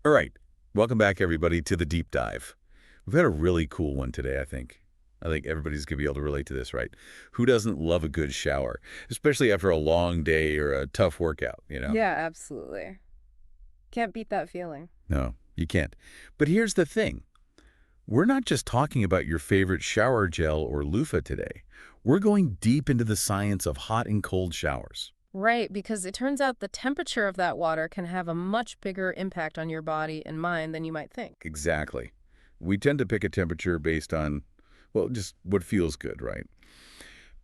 All right, welcome back everybody to the deep dive. We've had a really cool one today, I think. I think everybody's going to be able to relate to this, right? Who doesn't love a good shower, especially after a long day or a tough workout? Yeah, absolutely. Can't beat that feeling. No, you can't. But here's the thing. We're not just talking about your favorite shower gel or loofah today. We're going deep into the science of hot and cold showers. Right, because it turns out the temperature of that water can have a much bigger impact on your body and mind than you might think. Exactly. We tend to pick a temperature based on, well, just what feels good, right?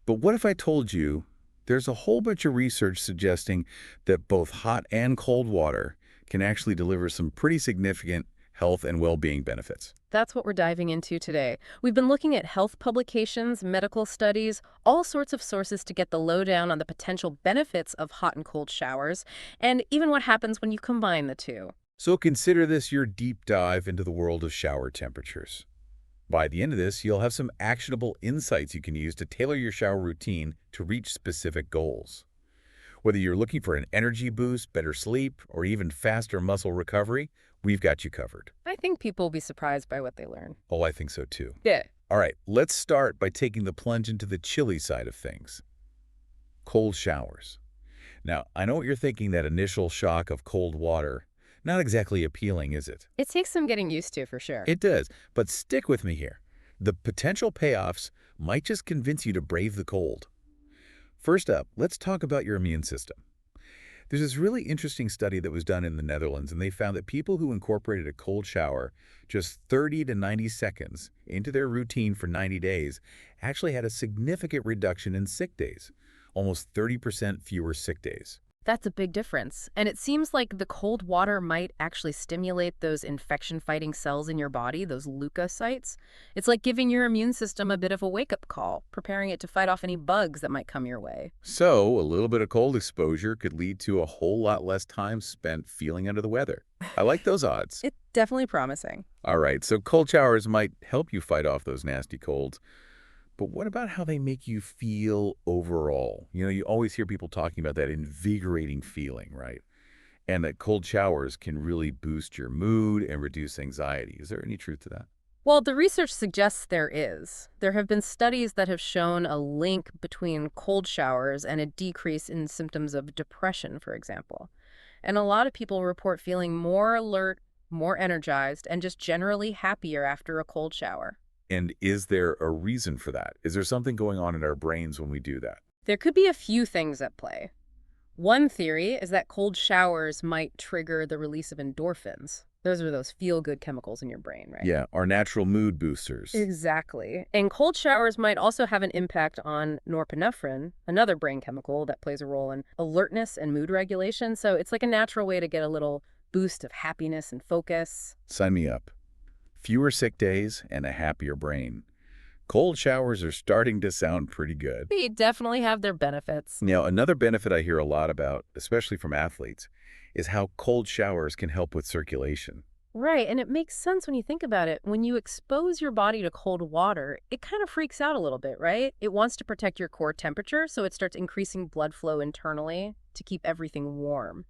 But what if I told you there's a whole bunch of research suggesting that both hot and cold water can actually deliver some pretty significant health and well-being benefits? That's what we're diving into today. We've been looking at health publications, medical studies, all sorts of sources to get the lowdown on the potential benefits of hot and cold showers, and even what happens when you combine the two. So consider this your deep dive into the world of shower temperatures. By the end of this, you'll have some actionable insights you can use to tailor your shower routine to reach specific goals. Whether you're looking for an energy boost, better sleep, or even faster muscle recovery, we've got you covered. I think people will be surprised by what they learn. Oh, I think so too. Yeah. All right, let's start by taking the plunge into the chilly side of things. Cold showers. Now, I know what you're thinking, that initial shock of cold water. Not exactly appealing, is it? It takes some getting used to, for sure. It does, but stick with me here. The potential payoffs might just convince you to brave the cold. First up, let's talk about your immune system. There's this really interesting study that was done in the Netherlands, and they found that people who incorporated a cold shower just 30 to 90 seconds into their routine for 90 days actually had a significant reduction in sick days, almost 30% fewer sick days. That's a big difference. And it seems like the cold water might actually stimulate those infection-fighting cells in your body, those leukocytes. It's like giving your immune system a bit of a wake-up call, preparing it to fight off any bugs that might come your way. So, a little bit of cold exposure could lead to a whole lot less time spent feeling under the weather. I like those odds. It's definitely promising. All right, so cold showers might help you fight off those nasty colds. But what about how they make you feel overall? You always hear people talking about that invigorating feeling, right? And that cold showers can really boost your mood and reduce anxiety. Is there any truth to that? Well, the research suggests there is. There have been studies that have shown a link between cold showers and a decrease in symptoms of depression, for example. And a lot of people report feeling more alert, more energized, and just generally happier after a cold shower. And is there a reason for that? Is there something going on in our brains when we do that? There could be a few things at play. One theory is that cold showers might trigger the release of endorphins. Those are those feel-good chemicals in your brain, right? Yeah, our natural mood boosters. Exactly. And cold showers might also have an impact on norepinephrine, another brain chemical that plays a role in alertness and mood regulation. So it's like a natural way to get a little boost of happiness and focus. Sign me up. Fewer sick days and a happier brain. Cold showers are starting to sound pretty good. They definitely have their benefits. Now, another benefit I hear a lot about, especially from athletes, is how cold showers can help with circulation. Right, and it makes sense when you think about it. When you expose your body to cold water, it kind of freaks out a little bit, right? It wants to protect your core temperature, so it starts increasing blood flow internally to keep everything warm.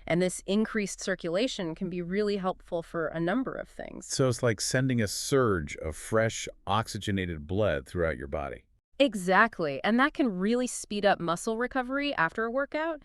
And this increased circulation can be really helpful for a number of things. So it's like sending a surge of fresh, oxygenated blood throughout your body. Exactly, and that can really speed up muscle recovery after a workout.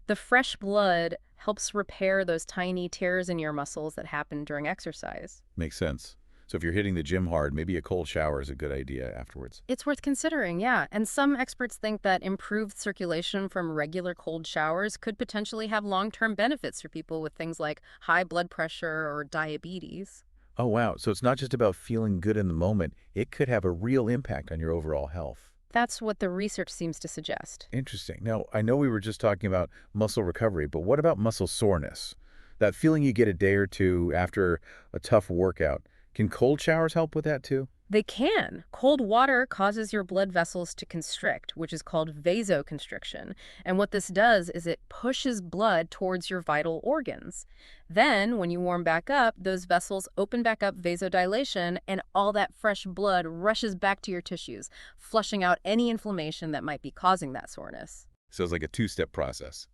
The fresh blood helps repair those tiny tears in your muscles that happen during exercise. Makes sense. So if you're hitting the gym hard, maybe a cold shower is a good idea afterwards. It's worth considering, yeah. And some experts think that improved circulation from regular cold showers could potentially have long-term benefits for people with things like high blood pressure or diabetes. Oh, wow. So it's not just about feeling good in the moment. It could have a real impact on your overall health. That's what the research seems to suggest. Interesting. Now, I know we were just talking about muscle recovery, but what about muscle soreness? That feeling you get a day or two after a tough workout. Can cold showers help with that too? They can. Cold water causes your blood vessels to constrict, which is called vasoconstriction. And what this does is it pushes blood towards your vital organs. Then, when you warm back up, those vessels open back up vasodilation, and all that fresh blood rushes back to your tissues, flushing out any inflammation that might be causing that soreness. So it's like a two-step process.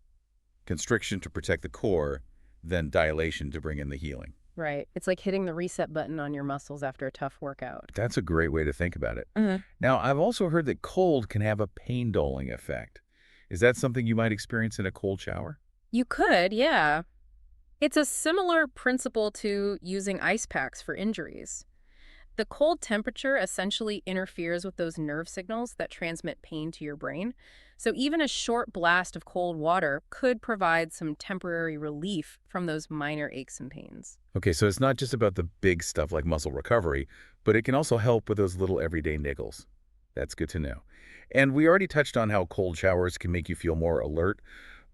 Constriction to protect the core, than dilation to bring in the healing. Right. It's like hitting the reset button on your muscles after a tough workout. That's a great way to think about it. Now, I've also heard that cold can have a pain-dulling effect. Is that something you might experience in a cold shower? You could, yeah. It's a similar principle to using ice packs for injuries. The cold temperature essentially interferes with those nerve signals that transmit pain to your brain. So even a short blast of cold water could provide some temporary relief from those minor aches and pains. Okay, so it's not just about the big stuff like muscle recovery, but it can also help with those little everyday niggles. That's good to know. And we already touched on how cold showers can make you feel more alert,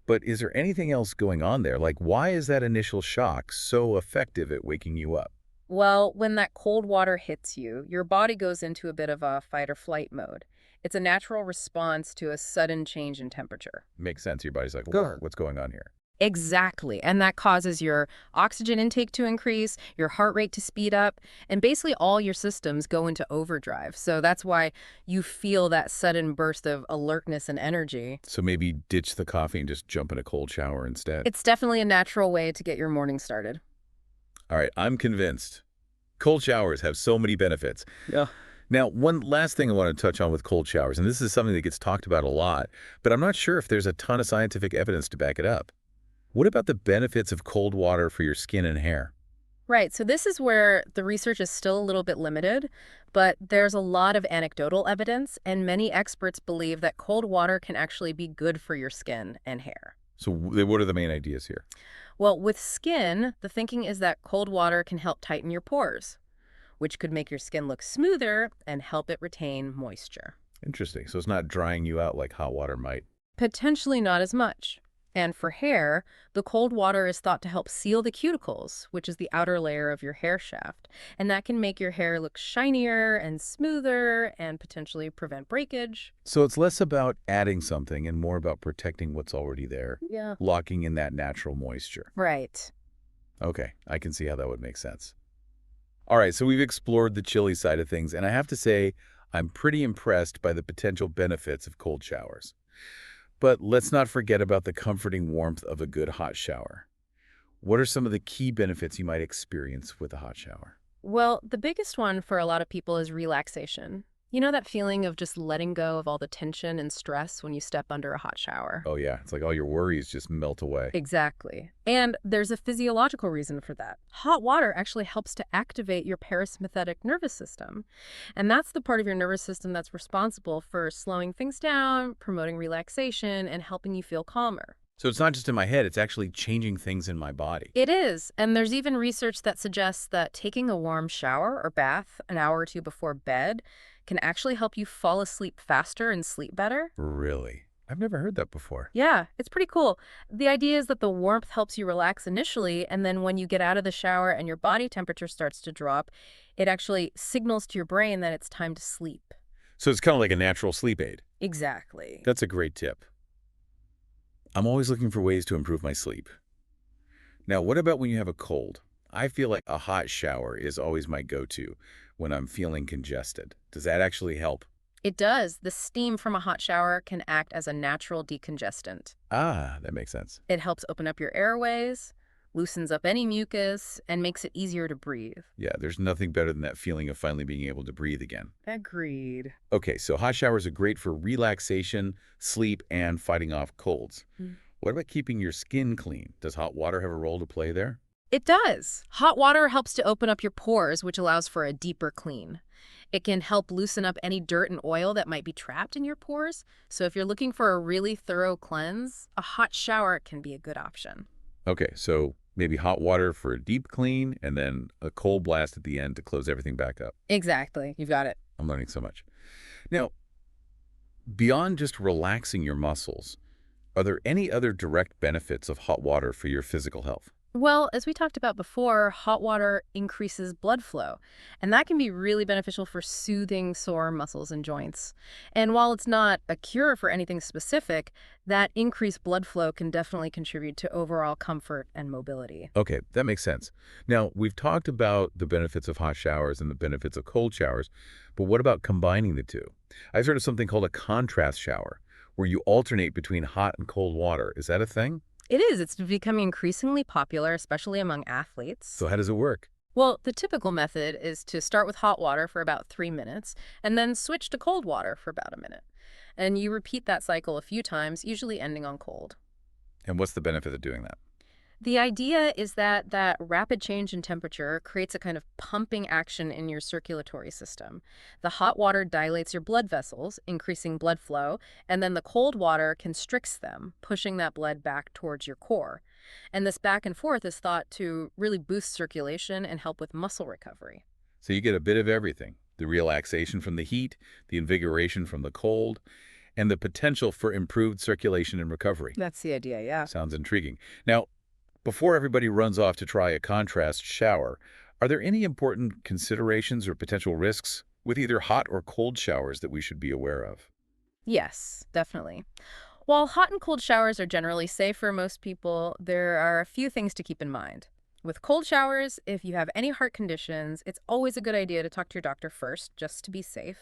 but is there anything else going on there? Like, why is that initial shock so effective at waking you up? Well, when that cold water hits you, your body goes into a bit of a fight or flight mode. It's a natural response to a sudden change in temperature. Makes sense. Your body's like, whoa, Good. what's going on here? Exactly. And that causes your oxygen intake to increase, your heart rate to speed up, and basically all your systems go into overdrive. So that's why you feel that sudden burst of alertness and energy. So maybe ditch the coffee and just jump in a cold shower instead. It's definitely a natural way to get your morning started. All right, I'm convinced. Cold showers have so many benefits. Yeah. Now, one last thing I want to touch on with cold showers, and this is something that gets talked about a lot, but I'm not sure if there's a ton of scientific evidence to back it up. What about the benefits of cold water for your skin and hair? Right. So this is where the research is still a little bit limited, but there's a lot of anecdotal evidence, and many experts believe that cold water can actually be good for your skin and hair. So what are the main ideas here? Well, with skin, the thinking is that cold water can help tighten your pores, which could make your skin look smoother and help it retain moisture. Interesting. So it's not drying you out like hot water might. Potentially not as much. And for hair, the cold water is thought to help seal the cuticles, which is the outer layer of your hair shaft. And that can make your hair look shinier and smoother and potentially prevent breakage. So it's less about adding something and more about protecting what's already there, Yeah. locking in that natural moisture. Right. Okay, I can see how that would make sense. All right, so we've explored the chilly side of things, and I have to say, I'm pretty impressed by the potential benefits of cold showers. But let's not forget about the comforting warmth of a good hot shower. What are some of the key benefits you might experience with a hot shower? Well, the biggest one for a lot of people is relaxation. You know that feeling of just letting go of all the tension and stress when you step under a hot shower? Oh yeah, it's like all your worries just melt away. Exactly. And there's a physiological reason for that. Hot water actually helps to activate your parasympathetic nervous system. And that's the part of your nervous system that's responsible for slowing things down, promoting relaxation, and helping you feel calmer. So it's not just in my head, it's actually changing things in my body. It is. And there's even research that suggests that taking a warm shower or bath an hour or two before bed can actually help you fall asleep faster and sleep better. Really? I've never heard that before. Yeah, it's pretty cool. The idea is that the warmth helps you relax initially, and then when you get out of the shower and your body temperature starts to drop, it actually signals to your brain that it's time to sleep. So it's kind of like a natural sleep aid. Exactly. That's a great tip. I'm always looking for ways to improve my sleep. Now, what about when you have a cold? I feel like a hot shower is always my go-to when I'm feeling congested. Does that actually help? It does. The steam from a hot shower can act as a natural decongestant. Ah, that makes sense. It helps open up your airways, loosens up any mucus, and makes it easier to breathe. Yeah, there's nothing better than that feeling of finally being able to breathe again. Agreed. Okay, so hot showers are great for relaxation, sleep, and fighting off colds. What about keeping your skin clean? Does hot water have a role to play there? It does. Hot water helps to open up your pores, which allows for a deeper clean. It can help loosen up any dirt and oil that might be trapped in your pores. So if you're looking for a really thorough cleanse, a hot shower can be a good option. Okay, so maybe hot water for a deep clean and then a cold blast at the end to close everything back up. Exactly. You've got it. I'm learning so much. Now, beyond just relaxing your muscles, are there any other direct benefits of hot water for your physical health? Well, as we talked about before, hot water increases blood flow, and that can be really beneficial for soothing sore muscles and joints. And while it's not a cure for anything specific, that increased blood flow can definitely contribute to overall comfort and mobility. Okay, that makes sense. Now, we've talked about the benefits of hot showers and the benefits of cold showers, but what about combining the two? I've heard of something called a contrast shower, where you alternate between hot and cold water. Is that a thing? It is. It's becoming increasingly popular, especially among athletes. So how does it work? Well, the typical method is to start with hot water for about 3 minutes and then switch to cold water for about a minute. And you repeat that cycle a few times, usually ending on cold. And what's the benefit of doing that? The idea is that that rapid change in temperature creates a kind of pumping action in your circulatory system. The hot water dilates your blood vessels, increasing blood flow, and then the cold water constricts them, pushing that blood back towards your core. And this back and forth is thought to really boost circulation and help with muscle recovery. So you get a bit of everything. The relaxation from the heat, the invigoration from the cold, and the potential for improved circulation and recovery. That's the idea, yeah. Sounds intriguing. Now, before everybody runs off to try a contrast shower, are there any important considerations or potential risks with either hot or cold showers that we should be aware of? Yes, definitely. While hot and cold showers are generally safe for most people, there are a few things to keep in mind. With cold showers, if you have any heart conditions, it's always a good idea to talk to your doctor first, just to be safe.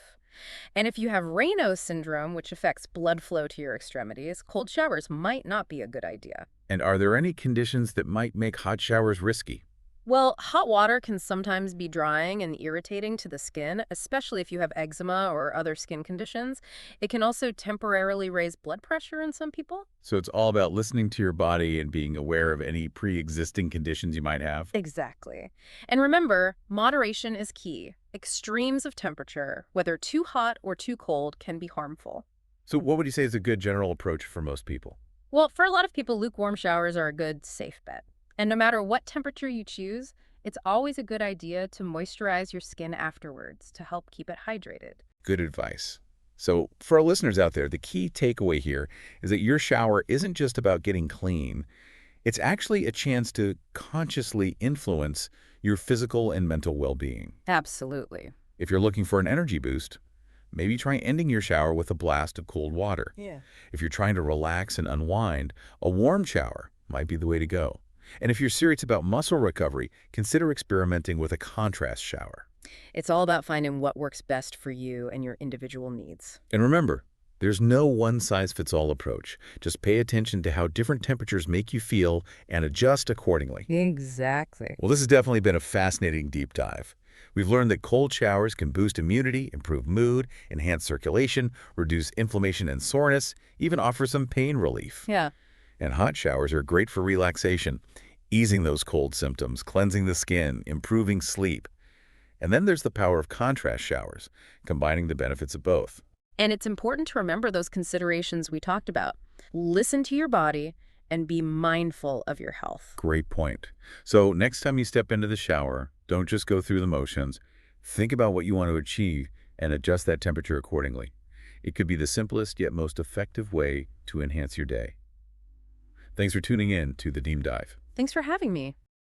And if you have Raynaud's syndrome, which affects blood flow to your extremities, cold showers might not be a good idea. And are there any conditions that might make hot showers risky? Well, hot water can sometimes be drying and irritating to the skin, especially if you have eczema or other skin conditions. It can also temporarily raise blood pressure in some people. So it's all about listening to your body and being aware of any pre-existing conditions you might have? Exactly. And remember, moderation is key. Extremes of temperature, whether too hot or too cold, can be harmful. So what would you say is a good general approach for most people? Well, for a lot of people, lukewarm showers are a good, safe bet. And no matter what temperature you choose, it's always a good idea to moisturize your skin afterwards to help keep it hydrated. Good advice. So for our listeners out there, the key takeaway here is that your shower isn't just about getting clean. It's actually a chance to consciously influence your physical and mental well-being. Absolutely. If you're looking for an energy boost, maybe try ending your shower with a blast of cold water. Yeah. If you're trying to relax and unwind, a warm shower might be the way to go. And if you're serious about muscle recovery, consider experimenting with a contrast shower. It's all about finding what works best for you and your individual needs. And remember, there's no one-size-fits-all approach. Just pay attention to how different temperatures make you feel and adjust accordingly. Exactly. Well, this has definitely been a fascinating deep dive. We've learned that cold showers can boost immunity, improve mood, enhance circulation, reduce inflammation and soreness, even offer some pain relief. Yeah. And hot showers are great for relaxation, easing those cold symptoms, cleansing the skin, improving sleep. And then there's the power of contrast showers, combining the benefits of both. And it's important to remember those considerations we talked about. Listen to your body and be mindful of your health. Great point. So next time you step into the shower, don't just go through the motions. Think about what you want to achieve and adjust that temperature accordingly. It could be the simplest yet most effective way to enhance your day. Thanks for tuning in to The Deep Dive. Thanks for having me.